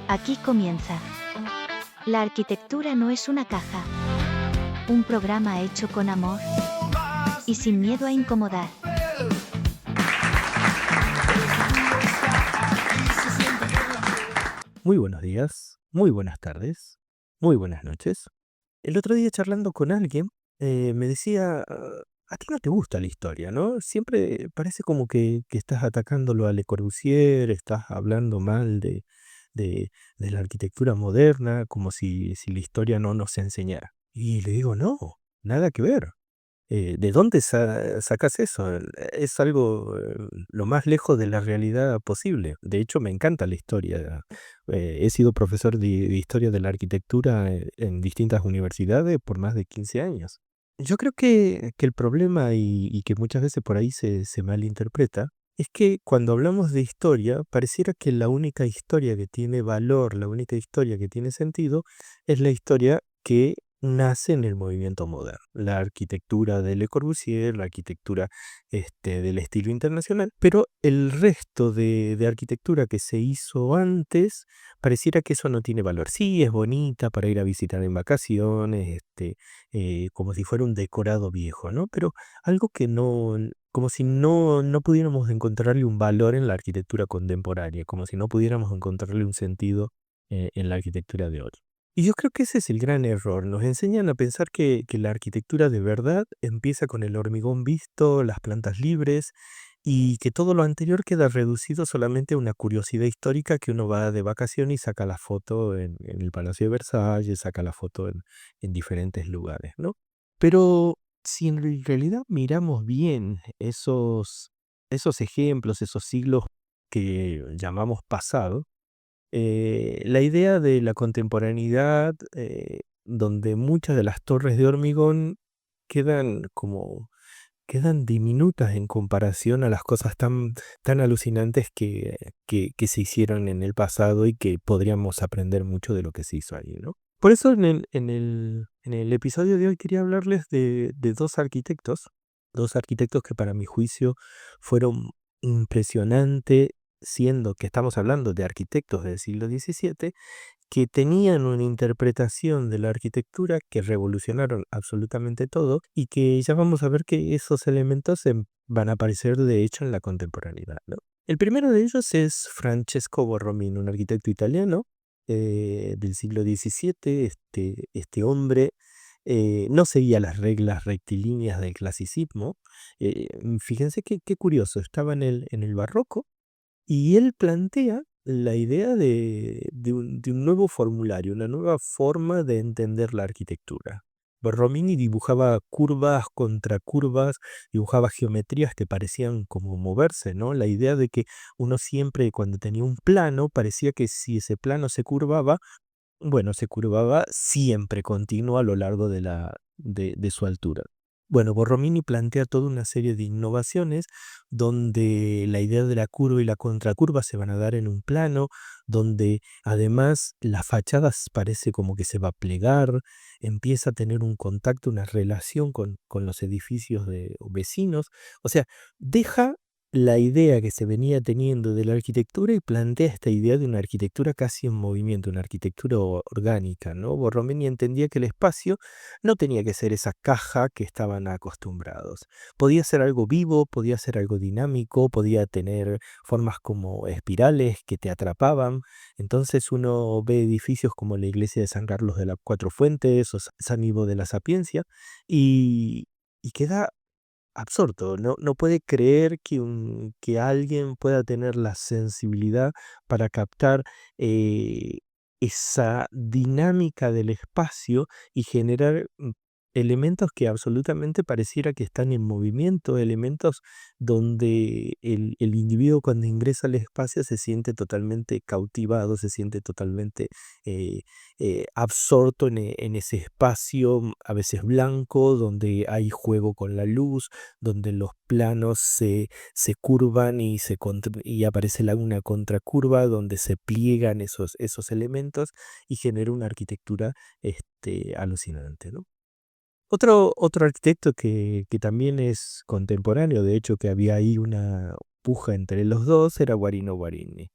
Aquí comienza. La arquitectura no es una caja. Un programa hecho con amor y sin miedo a incomodar. Muy buenos días, muy buenas tardes, muy buenas noches. El otro día charlando con alguien, me decía, a ti no te gusta la historia, ¿no? Siempre parece como que estás atacándolo a Le Corbusier, estás hablando mal de la arquitectura moderna, como si la historia no nos enseñara. Y le digo, no, nada que ver. ¿De dónde sacas eso? Es algo lo más lejos de la realidad posible. De hecho, me encanta la historia. He sido profesor de historia de la arquitectura en distintas universidades por más de 15 años. Yo creo que el problema y que muchas veces por ahí se malinterpreta es que cuando hablamos de historia, pareciera que la única historia que tiene valor, la única historia que tiene sentido, es la historia que nace en el movimiento moderno. La arquitectura de Le Corbusier, la arquitectura del estilo internacional, pero el resto de arquitectura que se hizo antes, pareciera que eso no tiene valor. Sí, es bonita para ir a visitar en vacaciones, como si fuera un decorado viejo, ¿no? Pero algo que no, como si no pudiéramos encontrarle un valor en la arquitectura contemporánea, como si no pudiéramos encontrarle un sentido en la arquitectura de hoy. Y yo creo que ese es el gran error. Nos enseñan a pensar que la arquitectura de verdad empieza con el hormigón visto, las plantas libres, y que todo lo anterior queda reducido solamente a una curiosidad histórica que uno va de vacaciones y saca la foto en el Palacio de Versalles, saca la foto en diferentes lugares, ¿no? Pero si en realidad miramos bien esos ejemplos, esos siglos que llamamos pasado, la idea de la contemporaneidad, donde muchas de las torres de hormigón quedan quedan diminutas en comparación a las cosas tan alucinantes que se hicieron en el pasado y que podríamos aprender mucho de lo que se hizo ahí, ¿no? Por eso en el episodio de hoy quería hablarles de dos arquitectos que para mi juicio fueron impresionantes, siendo que estamos hablando de arquitectos del siglo XVII, que tenían una interpretación de la arquitectura que revolucionaron absolutamente todo y que ya vamos a ver que esos elementos van a aparecer de hecho en la contemporaneidad, ¿no? El primero de ellos es Francesco Borromini, un arquitecto italiano del siglo XVII. Este hombre no seguía las reglas rectilíneas del clasicismo. Fíjense qué curioso, estaba en el barroco y él plantea la idea de un nuevo formulario, una nueva forma de entender la arquitectura. Borromini dibujaba curvas contra curvas, dibujaba geometrías que parecían como moverse, ¿no? La idea de que uno siempre cuando tenía un plano, parecía que si ese plano se curvaba, bueno, se curvaba siempre continuo a lo largo de su altura. Bueno, Borromini plantea toda una serie de innovaciones donde la idea de la curva y la contracurva se van a dar en un plano, donde además la fachada parece como que se va a plegar, empieza a tener un contacto, una relación con los edificios de vecinos. O sea, deja la idea que se venía teniendo de la arquitectura y plantea esta idea de una arquitectura casi en movimiento, una arquitectura orgánica, ¿no? Borromini entendía que el espacio no tenía que ser esa caja que estaban acostumbrados. Podía ser algo vivo, podía ser algo dinámico, podía tener formas como espirales que te atrapaban. Entonces uno ve edificios como la iglesia de San Carlos de las Cuatro Fuentes o San Ivo de la Sapiencia y queda absorto. No puede creer que alguien pueda tener la sensibilidad para captar eh, esa dinámica del espacio y generar elementos que absolutamente pareciera que están en movimiento, elementos donde el individuo cuando ingresa al espacio se siente totalmente cautivado, se siente totalmente eh, absorto en ese espacio, a veces blanco, donde hay juego con la luz, donde los planos se curvan y aparece una contracurva donde se pliegan esos elementos y genera una arquitectura alucinante, ¿no? Otro arquitecto que también es contemporáneo, de hecho que había ahí una puja entre los dos, era Guarino Guarini.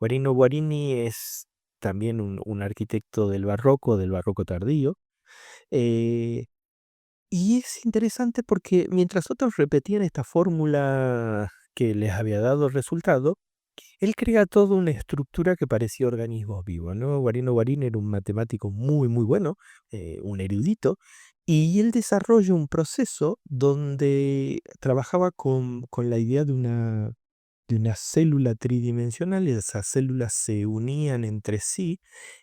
Guarino Guarini es también un arquitecto del barroco tardío. Eh, y es interesante porque mientras otros repetían esta fórmula que les había dado resultado, él crea toda una estructura que parecía organismos vivos, ¿no? Guarino Guarín era un matemático muy, muy bueno, un erudito, y él desarrolla un proceso donde trabajaba con la idea de una célula tridimensional, y esas células se unían entre sí,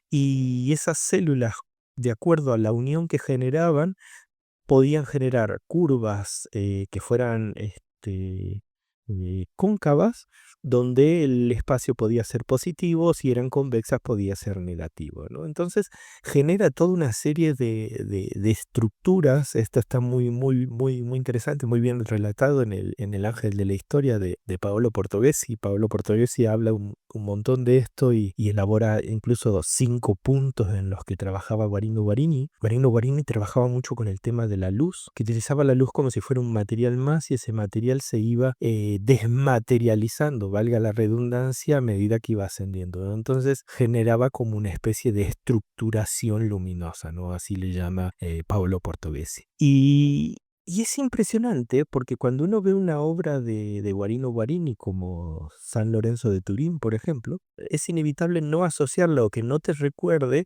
y esas células, de acuerdo a la unión que generaban, podían generar curvas que fueran cóncavas, donde el espacio podía ser positivo, si eran convexas podía ser negativo, ¿no? Entonces genera toda una serie de estructuras. Esto está muy, muy, muy, muy interesante, muy bien relatado en el Ángel de la Historia de Paolo Portoghesi. Paolo Portoghesi habla un montón de esto y elabora incluso 5 puntos en los que trabajaba Guarino Guarini. Guarino Guarini trabajaba mucho con el tema de la luz, que utilizaba la luz como si fuera un material más, y ese material se iba desmaterializando, valga la redundancia, a medida que iba ascendiendo, ¿no? Entonces generaba como una especie de estructuración luminosa, ¿no? Así le llama Paolo Portoghesi. Y es impresionante porque cuando uno ve una obra de Guarino Guarini como San Lorenzo de Turín, por ejemplo, es inevitable no asociarla o que no te recuerde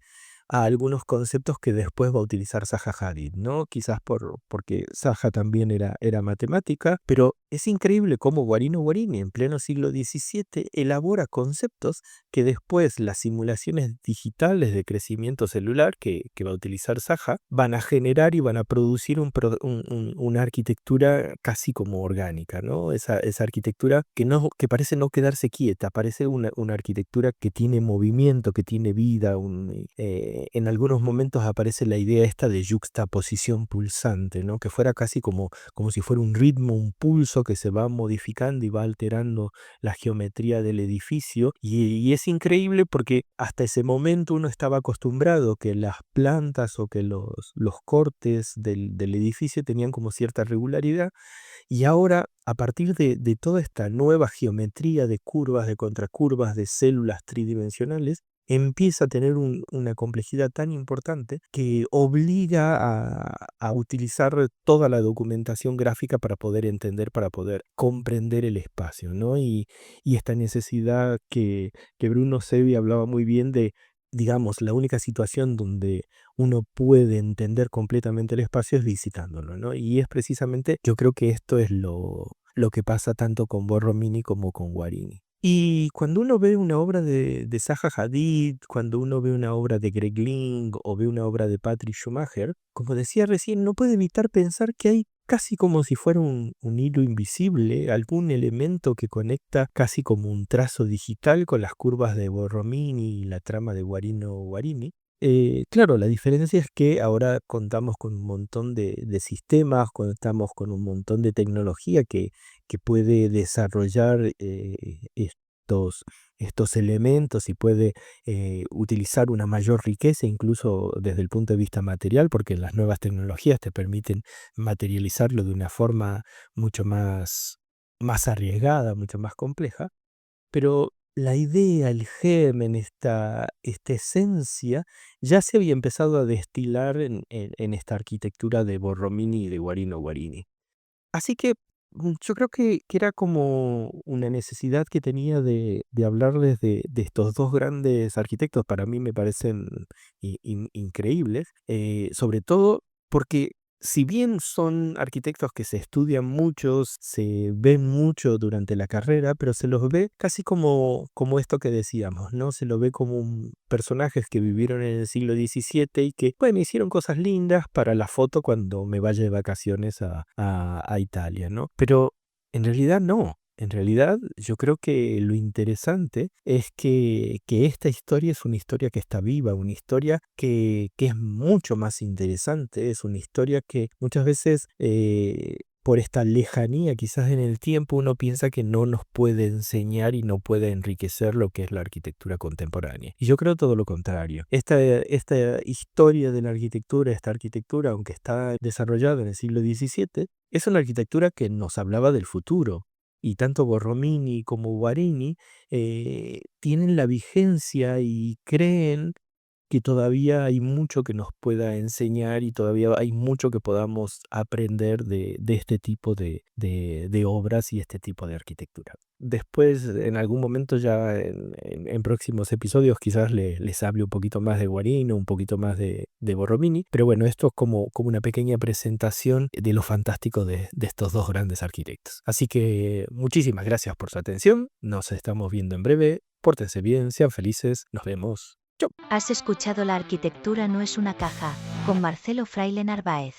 a algunos conceptos que después va a utilizar Zaha Hadid, ¿no? Quizás porque Zaha también era matemática, pero es increíble cómo Guarino Guarini en pleno siglo XVII elabora conceptos que después las simulaciones digitales de crecimiento celular que va a utilizar Zaha van a generar y van a producir una arquitectura casi como orgánica, ¿no? Esa arquitectura que parece no quedarse quieta, parece una arquitectura que tiene movimiento, que tiene vida. En algunos momentos aparece la idea esta de yuxtaposición pulsante, ¿no? Que fuera casi como si fuera un ritmo, un pulso que se va modificando y va alterando la geometría del edificio. Y es increíble porque hasta ese momento uno estaba acostumbrado que las plantas o que los cortes del edificio tenían como cierta regularidad, y ahora, a partir de toda esta nueva geometría de curvas, de contracurvas, de células tridimensionales, empieza a tener una complejidad tan importante que obliga a utilizar toda la documentación gráfica para poder entender, para poder comprender el espacio, ¿no? Y esta necesidad que Bruno Sevi hablaba muy bien de, digamos, la única situación donde uno puede entender completamente el espacio es visitándolo, ¿no? Y es precisamente, yo creo que esto es lo que pasa tanto con Borromini como con Guarini. Y cuando uno ve una obra de Zaha Hadid, cuando uno ve una obra de Greg Ling o ve una obra de Patrick Schumacher, como decía recién, no puede evitar pensar que hay casi como si fuera un hilo invisible, algún elemento que conecta casi como un trazo digital con las curvas de Borromini y la trama de Guarino Guarini. Claro, la diferencia es que ahora contamos con un montón de sistemas, contamos con un montón de tecnología que puede desarrollar estos elementos y puede utilizar una mayor riqueza, incluso desde el punto de vista material, porque las nuevas tecnologías te permiten materializarlo de una forma mucho más arriesgada, mucho más compleja. Pero la idea, el germen, esta esencia, ya se había empezado a destilar en esta arquitectura de Borromini y de Guarino Guarini. Así que yo creo que era como una necesidad que tenía de hablarles de estos dos grandes arquitectos. Para mí me parecen increíbles, sobre todo porque si bien son arquitectos que se estudian mucho, se ven mucho durante la carrera, pero se los ve casi como esto que decíamos, ¿no? Se lo ve como personajes que vivieron en el siglo XVII y que, bueno, hicieron cosas lindas para la foto cuando me vaya de vacaciones a Italia, ¿no? Pero en realidad no. En realidad, yo creo que lo interesante es que esta historia es una historia que está viva, una historia que es mucho más interesante, es una historia que muchas veces, por esta lejanía quizás en el tiempo, uno piensa que no nos puede enseñar y no puede enriquecer lo que es la arquitectura contemporánea. Y yo creo todo lo contrario. Esta historia de la arquitectura, esta arquitectura, aunque está desarrollada en el siglo XVII, es una arquitectura que nos hablaba del futuro. y tanto Borromini como Guarini tienen la vigencia y creen que todavía hay mucho que nos pueda enseñar y todavía hay mucho que podamos aprender de este tipo de obras y este tipo de arquitectura. Después, en algún momento ya en próximos episodios, quizás les hable un poquito más de Guarino, un poquito más de Borromini, pero bueno, esto es como una pequeña presentación de lo fantástico de estos dos grandes arquitectos. Así que muchísimas gracias por su atención, nos estamos viendo en breve, pórtense bien, sean felices, nos vemos. Chau. Has escuchado La arquitectura no es una caja, con Marcelo Fraile Narváez.